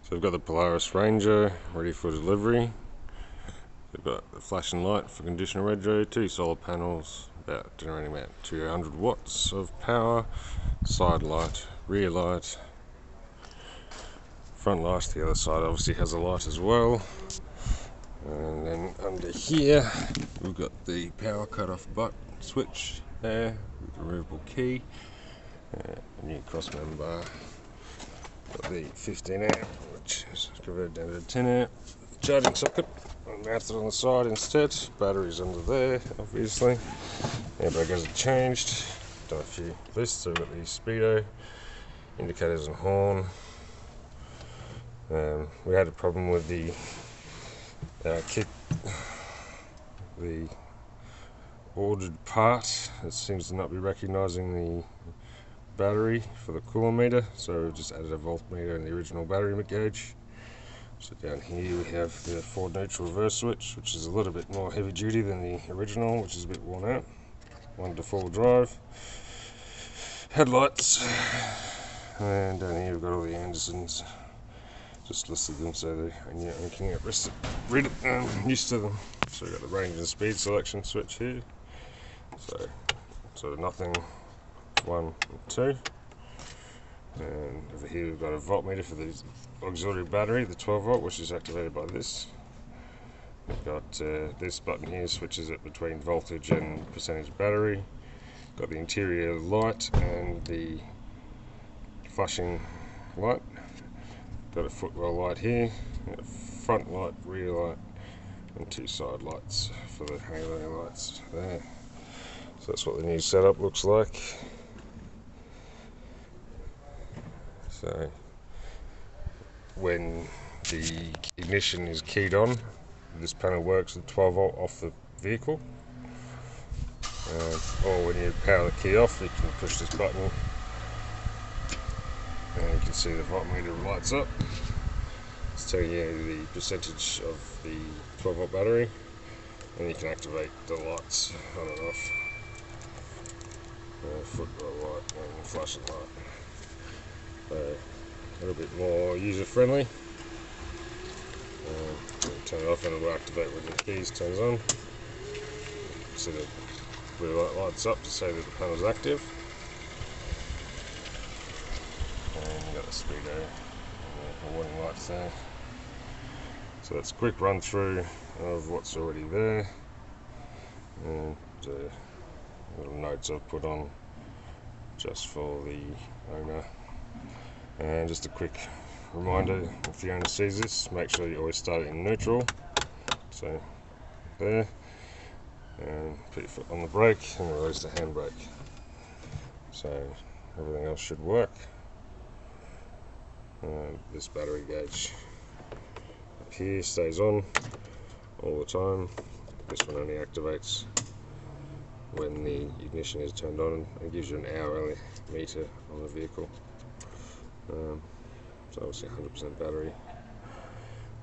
So we've got the Polaris Ranger ready for delivery. We've got the flashing light for conditioner radio, 2 solar panels, generating about 200 watts of power, side light, rear light, front light. The other side obviously has a light as well. And then under here we've got the power cut-off button switch there with the removable key, a new cross member. Got the 15 amp, which is converted down to 10 amp charging socket, and mounted on the side instead. Batteries under there, obviously. Airbag hasn't changed. Done a few lists. So we've got the speedo, indicators and horn. We had a problem with the kit, the ordered part. It seems to not be recognising the battery for the coolant meter, so we've just added a voltmeter in the original battery gauge. So down here we have the forward neutral reverse switch, which is a little bit more heavy duty than the original, which is a bit worn out. One to full drive. Headlights. And down here we've got all the Andersons. Just listed them so you can get used to them. So we've got the range and speed selection switch here. So nothing 1 and 2. And over here we've got a voltmeter for the auxiliary battery, the 12 volt, which is activated by this. We've got this button here switches it between voltage and percentage battery. Got the interior light and the flashing light. Got a footwell light here, a front light, rear light, and 2 side lights for the halo lights there. So that's what the new setup looks like. So when the ignition is keyed on, this panel works at 12 volt off the vehicle. Or when you power the key off, you can push this button and you can see the voltmeter lights up. It's telling you the percentage of the 12 volt battery, and you can activate the lights on and off. Footwell light and flashing light. So a little bit more user friendly. Turn it off and it will activate when the keys turns on. So the blue light lights up to say that the panel is active. And you've got the speedo and the warning lights there. So that's a quick run through of what's already there. And little notes I've put on just for the owner. And just a quick reminder, if the owner sees this, make sure you always start it in neutral. So there, and put your foot on the brake and release the handbrake. So everything else should work. This battery gauge up here stays on all the time. This one only activates when the ignition is turned on and gives you an hourly meter on the vehicle. So obviously 100% battery,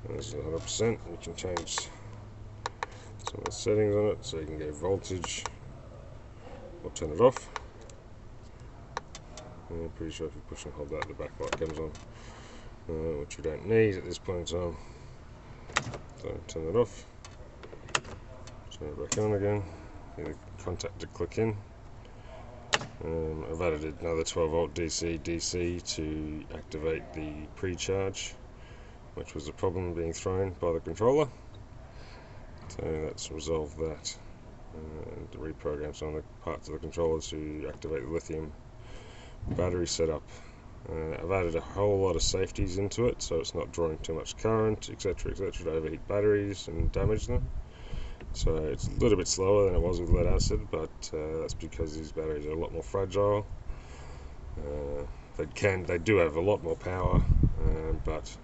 and this is 100%. You can change some of the settings on it, so you can go voltage or turn it off. I'm pretty sure if you push and hold that, the back light comes on, which you don't need at this point in time. So turn it off, turn it back on again, get the contact to click in. I've added another 12 volt DC to activate the pre-charge, which was a problem being thrown by the controller. So that's resolved that. And reprogrammed some of the parts of the controller to activate the lithium battery setup. I've added a whole lot of safeties into it, so it's not drawing too much current, etc., to overheat batteries and damage them. So it's a little bit slower than it was with lead acid, but that's because these batteries are a lot more fragile. They do have a lot more power, but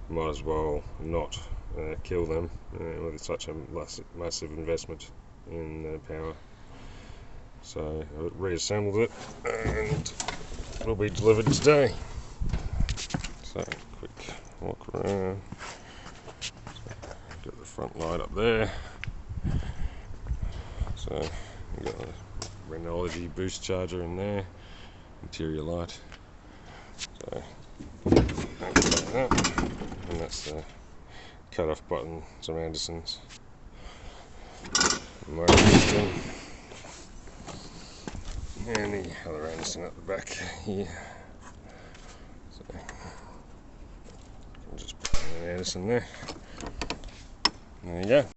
might as well not kill them with such a massive investment in power. So I've reassembled it and it will be delivered today. So quick walk around. Got the front light up there. So we've got a Renology boost charger in there, interior light. So That's the cut off button, some Andersons. More Anderson. And the other Anderson at the back here. So I'll just put an Anderson there. There you go.